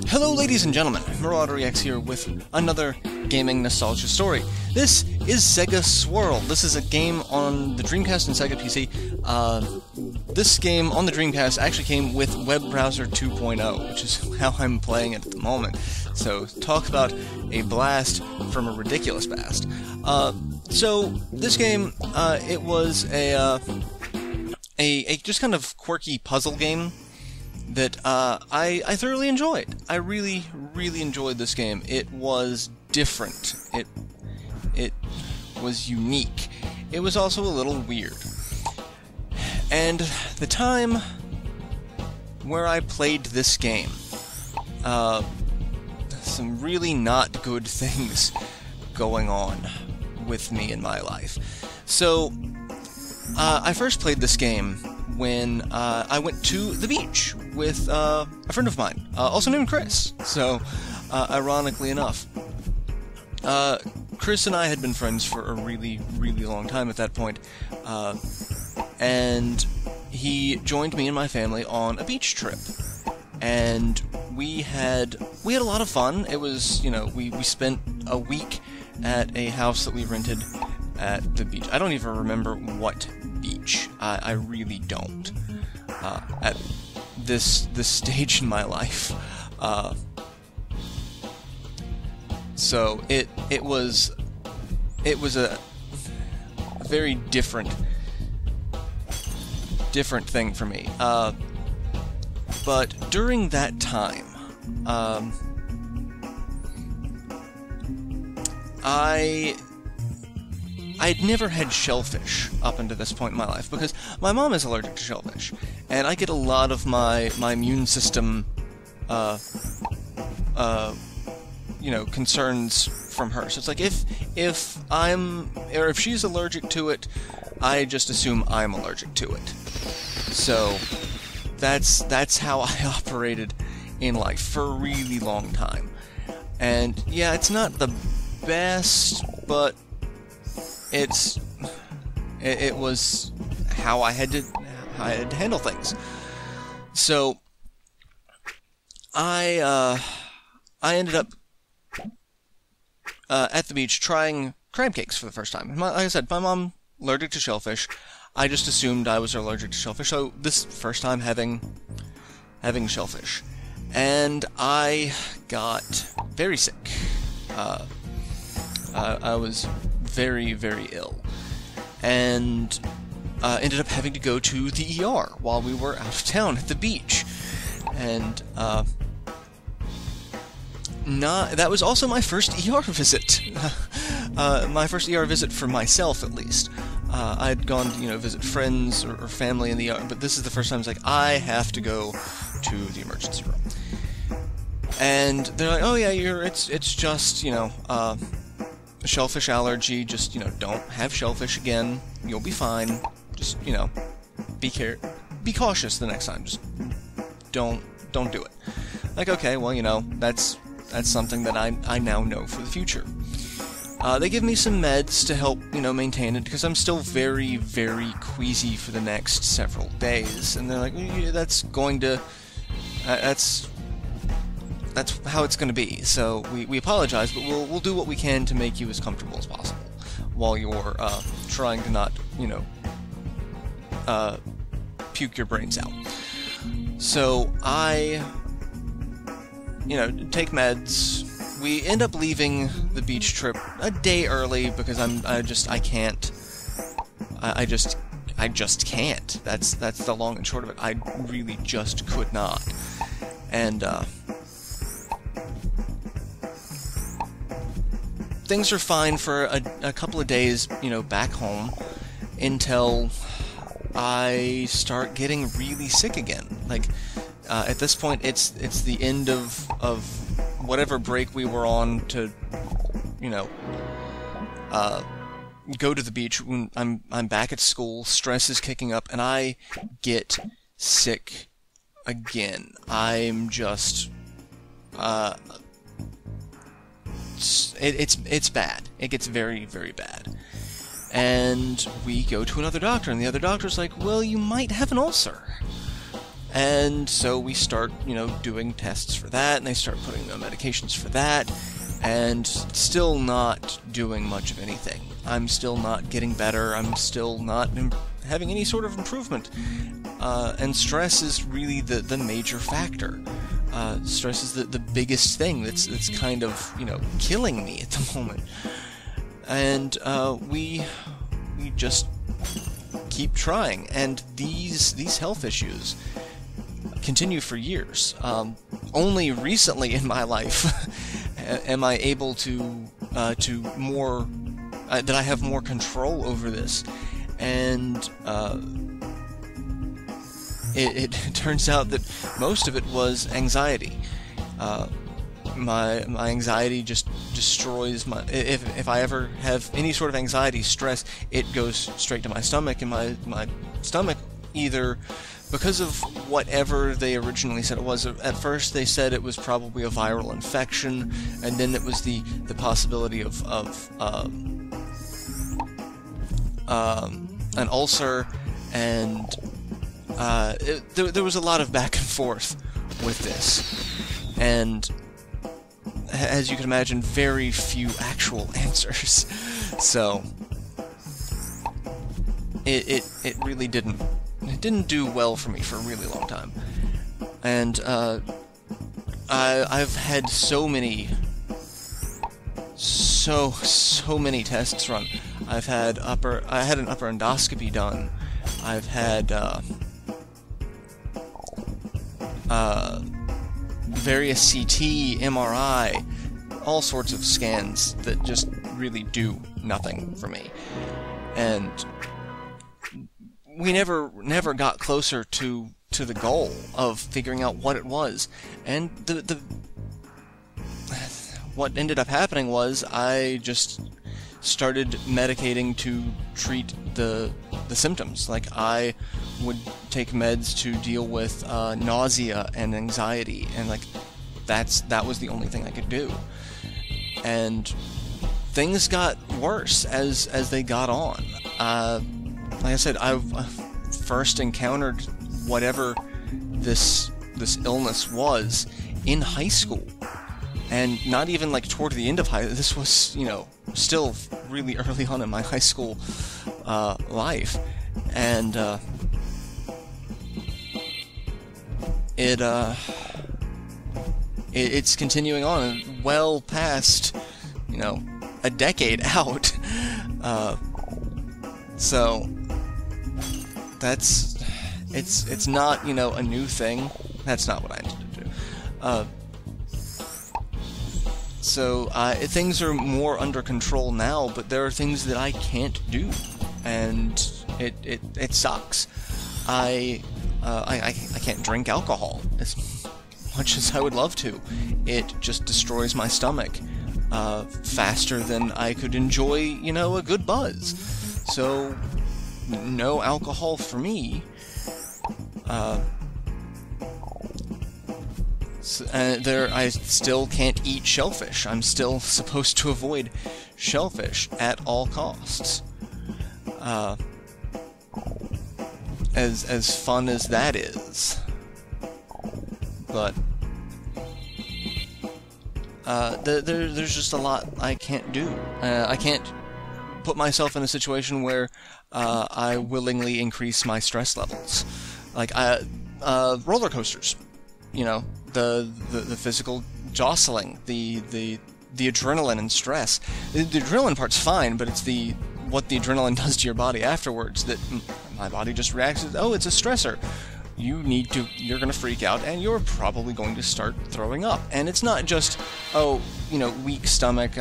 Hello ladies and gentlemen, MarauderEX here with another gaming nostalgia story. This is SEGA Swirl. This is a game on the Dreamcast and Sega PC. This game on the Dreamcast actually came with Web Browser 2.0, which is how I'm playing it at the moment. So talk about a blast from a ridiculous past. So this game, it was a just kind of quirky puzzle game that I thoroughly enjoyed. I really enjoyed this game. It was different. It was unique. It was also a little weird. And the time where I played this game, some really not good things going on with me in my life. So I first played this game when I went to the beach with a friend of mine, also named Chris. So, ironically enough, Chris and I had been friends for a really long time at that point, and he joined me and my family on a beach trip, and we had a lot of fun. It was, you know, we spent a week at a house that we rented at the beach. I don't even remember what beach. I really don't. At this stage in my life. So it was a very different thing for me. But during that time, I'd never had shellfish up until this point in my life, because my mom is allergic to shellfish, and I get a lot of my immune system, you know, concerns from her. So it's like, if she's allergic to it, I just assume I'm allergic to it. So that's how I operated in life for a really long time. And yeah, it's not the best, but it was how I had to handle things. So I ended up at the beach trying crab cakes for the first time. Like I said, my mom allergic to shellfish. I just assumed I was allergic to shellfish. So this first time having shellfish, and I got very sick. I was very ill, and ended up having to go to the ER while we were out of town at the beach. And that was also my first ER visit. My first ER visit for myself, at least. I'd gone to, visit friends or family in the ER, but this is the first time I was like, I have to go to the emergency room. And they're like, oh yeah, it's just, a shellfish allergy, just, don't have shellfish again, you'll be fine, just, be cautious the next time, just don't do it. Like, okay, well, that's something that I now know for the future. They give me some meds to help, maintain it, because I'm still very queasy for the next several days, and they're like, that's going to, that's how it's going to be. So we apologize, but we'll do what we can to make you as comfortable as possible while you're trying to not, puke your brains out. So I, take meds. We end up leaving the beach trip a day early because I just can't. I just can't. That's the long and short of it. I really just could not. And things are fine for a couple of days, back home, until I start getting really sick again. Like, at this point, it's the end of whatever break we were on to, go to the beach. When I'm back at school, stress is kicking up, and I get sick again. I'm just, it's bad. It gets very bad. And we go to another doctor, and the other doctor's like, well, you might have an ulcer. And so we start, doing tests for that, and they start putting me on medications for that, and still not doing much of anything. I'm still not getting better. I'm still not having any sort of improvement. And stress is really the major factor. Stress is the biggest thing that's kind of, killing me at the moment. And we just keep trying. And these health issues continue for years. Only recently in my life am I able to more that I have more control over this, and it turns out that most of it was anxiety. My anxiety just destroys my. If I ever have any sort of anxiety, stress, it goes straight to my stomach, and my stomach either. Because of whatever they originally said it was, at first they said it was probably a viral infection, and then it was the possibility of an ulcer, and there was a lot of back and forth with this, and as you can imagine, very few actual answers. So it really didn't do well for me for a really long time, and I've had so many tests run. I had an upper endoscopy done. I've had various CT, MRI, all sorts of scans that just really do nothing for me, and we never got closer to the goal of figuring out what it was. And what ended up happening was I just started medicating to treat the symptoms. Like, I would take meds to deal with nausea and anxiety, and like that was the only thing I could do. And things got worse as they got on. Like I said, I first encountered whatever this illness was in high school, and not even like toward the end of this was, still really early on in my high school life, and it's continuing on well past, a decade out. So it's not, a new thing. That's not what I intended to do. So things are more under control now, but there are things that I can't do, and it sucks. I can't drink alcohol as much as I would love to. It just destroys my stomach faster than I could enjoy, a good buzz. So no alcohol for me. I still can't eat shellfish. I'm still supposed to avoid shellfish at all costs. As fun as that is, but there's just a lot I can't do. I can't put myself in a situation where I willingly increase my stress levels. Like roller coasters, the physical jostling, the adrenaline and stress. The adrenaline part's fine, but it's what the adrenaline does to your body afterwards that my body just reacts as, oh, it's a stressor. You're gonna freak out, and you're probably going to start throwing up. And it's not just, oh, weak stomach.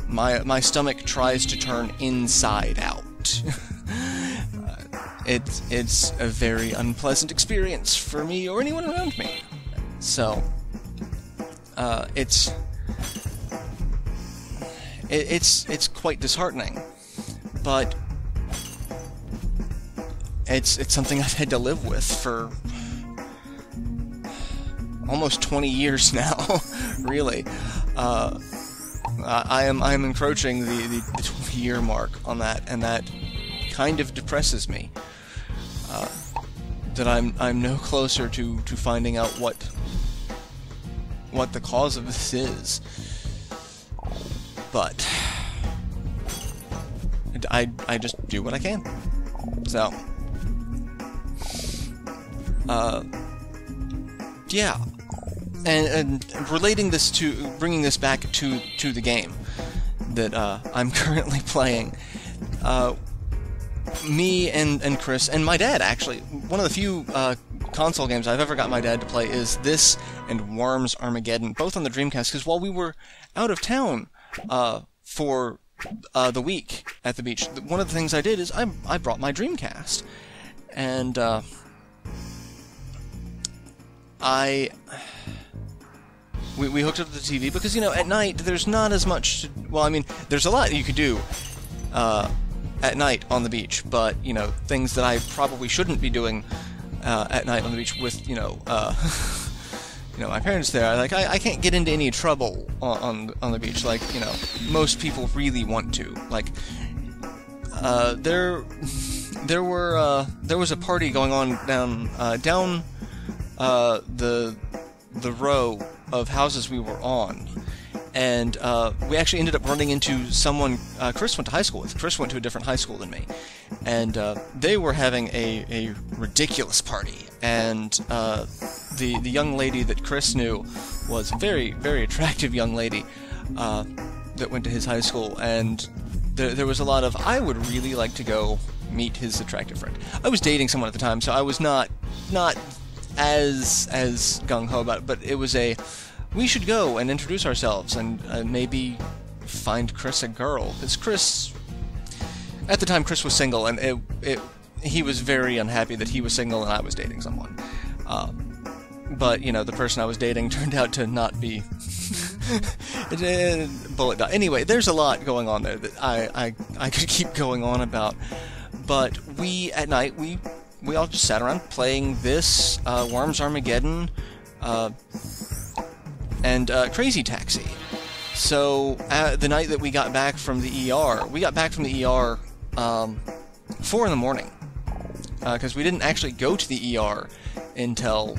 My stomach tries to turn inside out. It's a very unpleasant experience for me or anyone around me. So, it's quite disheartening, but it's something I've had to live with for almost 20 years now, really. I am encroaching the 20-year mark on that, and that kind of depresses me. That I'm no closer to finding out what the cause of this is. But I just do what I can. So yeah. And relating this to, bringing this back to the game that I'm currently playing, me and Chris, and my dad, actually, one of the few console games I've ever got my dad to play is this and Worms Armageddon, both on the Dreamcast, because while we were out of town for the week at the beach, one of the things I did is I brought my Dreamcast, and we hooked up to the TV because, you know, at night there's not as much well, I mean, there's a lot you could do at night on the beach, but, you know, things that I probably shouldn't be doing at night on the beach with, you know, my parents there. Like, I can't get into any trouble on the beach, like, you know, most people really want to. Like, there was a party going on down the row of houses we were on, and we actually ended up running into someone Chris went to high school with. Chris went to a different high school than me, and they were having a ridiculous party, and the young lady that Chris knew was a very, very attractive young lady that went to his high school, and there was a lot of, I would really like to go meet his attractive friend. I was dating someone at the time, so I was not as gung-ho about it, but it was we should go and introduce ourselves and maybe find Chris a girl. Because Chris, at the time, Chris was single, and he was very unhappy that he was single and I was dating someone. But, you know, the person I was dating turned out to not be bullet dot. Anyway, there's a lot going on there that I could keep going on about. But at night, we all just sat around playing this, Worms Armageddon, and Crazy Taxi. So, the night that we got back from the ER, 4 in the morning, because we didn't actually go to the ER until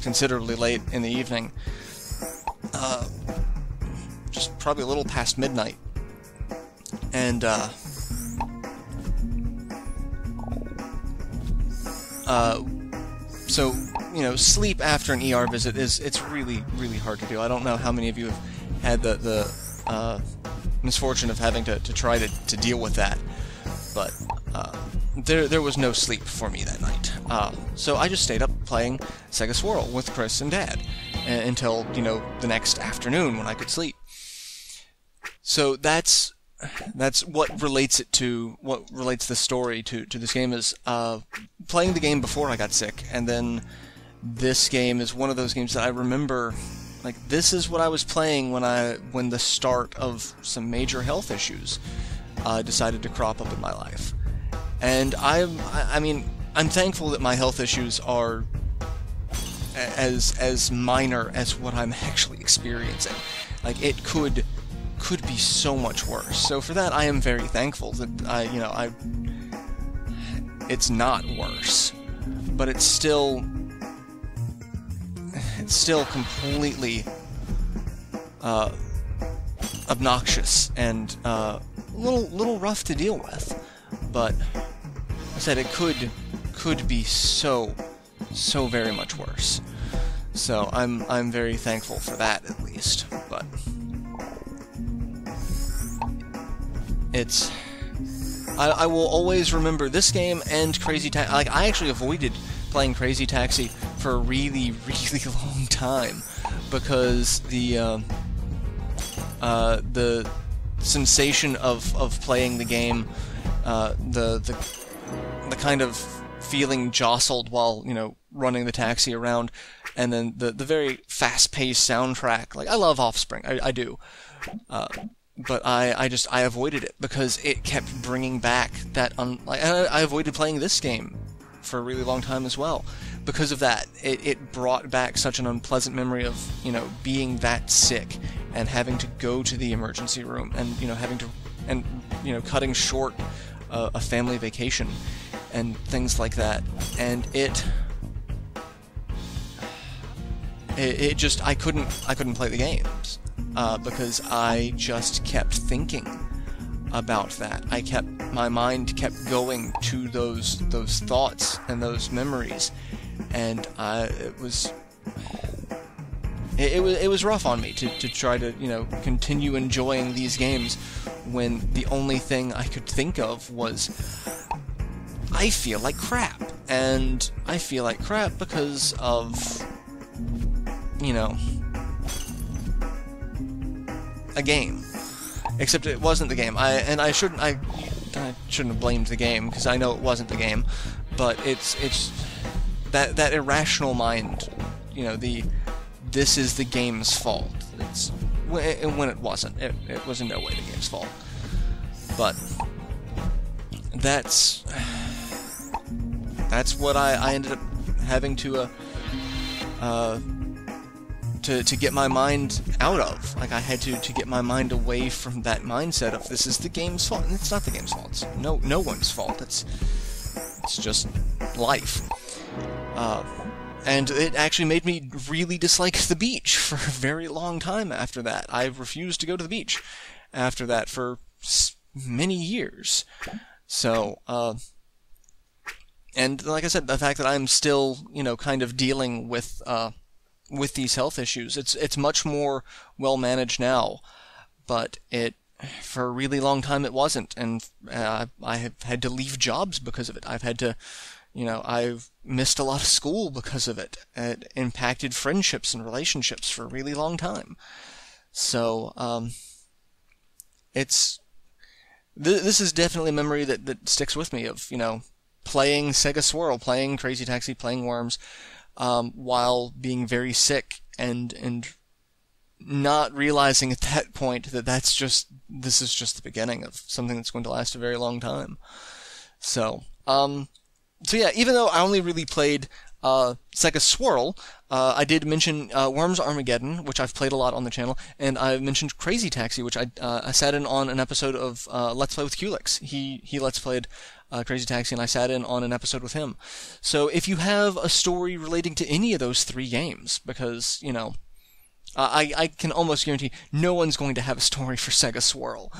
considerably late in the evening, just probably a little past midnight, and, so, you know, sleep after an ER visit it's really, really hard to do. I don't know how many of you have had the misfortune of having to try to deal with that, but there was no sleep for me that night. So I just stayed up playing SEGA Swirl with Chris and Dad until, you know, the next afternoon when I could sleep. So that's what relates the story to this game is playing the game before I got sick, and then this game is one of those games that I remember, like, this is what I was playing when the start of some major health issues decided to crop up in my life. And I mean, I'm thankful that my health issues are as minor as what I'm actually experiencing. Like, it could be so much worse. So for that, I am very thankful that it's not worse, but it's still completely obnoxious and a little rough to deal with. But I said it could be so very much worse. So I'm very thankful for that, at least. But I will always remember this game and Crazy Taxi. Like, I actually avoided playing Crazy Taxi for a really, really long time because the sensation of playing the game, the kind of feeling jostled while, you know, running the taxi around, and then the very fast-paced soundtrack. Like, I love Offspring, I do. But I avoided it because it kept bringing back that I avoided playing this game for a really long time as well because of that, it brought back such an unpleasant memory of, being that sick and having to go to the emergency room and, having to, and, cutting short a family vacation and things like that. And it just, I couldn't play the games because I just kept thinking about that. My mind kept going to those thoughts and those memories, and it was rough on me to try to continue enjoying these games when the only thing I could think of was, I feel like crap, and I feel like crap because of a game. Except it wasn't the game. I shouldn't have blamed the game, because I know it wasn't the game, but it's that irrational mind, this is the game's fault. It's when it wasn't. It was in no way the game's fault. But that's what I ended up having to get my mind out of. Like, I had to get my mind away from that mindset of this is the game's fault. And it's not the game's fault. It's no one's fault. It's just life. And it actually made me really dislike the beach for a very long time after that. I refused to go to the beach after that for many years. So, and like I said, the fact that I'm still, kind of dealing with these health issues, it's much more well managed now, but for a really long time it wasn't, and I have had to leave jobs because of it. I've had to, I've missed a lot of school because of it. It impacted friendships and relationships for a really long time. So, this is definitely a memory that sticks with me of, playing SEGA Swirl, playing Crazy Taxi, playing Worms, while being very sick and not realizing at that point that this is just the beginning of something that's going to last a very long time. So yeah, even though I only really played SEGA Swirl, I did mention Worms Armageddon, which I've played a lot on the channel, and I mentioned Crazy Taxi, which I sat in on an episode of Let's Play with Culex. He Let's Played Crazy Taxi, and I sat in on an episode with him. So if you have a story relating to any of those three games, because, I can almost guarantee no one's going to have a story for SEGA Swirl.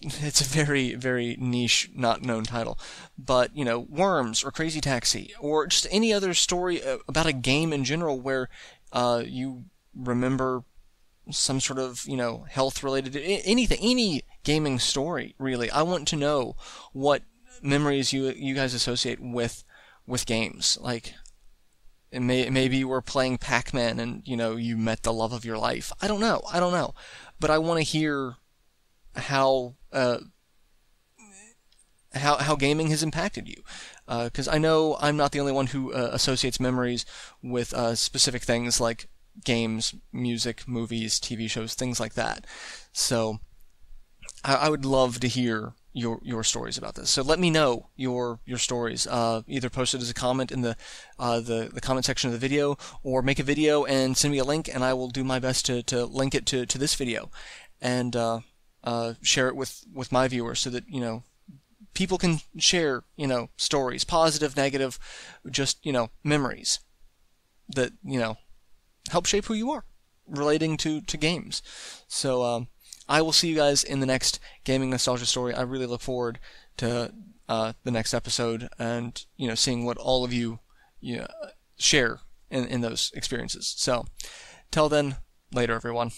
It's a very, very niche, not known title. But, Worms or Crazy Taxi, or just any other story about a game in general where you remember some sort of, health-related, anything, any gaming story, really. I want to know what memories you guys associate with games. Like, maybe you were playing Pac-Man and, you met the love of your life. I don't know. But I want to hear how gaming has impacted you, because I know I'm not the only one who associates memories with specific things like games, music, movies, TV shows, things like that. So I would love to hear your stories about this. So let me know your stories. Either post it as a comment in the comment section of the video, or make a video and send me a link, and I will do my best to link it to this video, and share it with my viewers, so that people can share stories, positive, negative, just memories that help shape who you are relating to games. So I will see you guys in the next gaming nostalgia story. I really look forward to the next episode, and seeing what all of you share in those experiences. So till then, later everyone.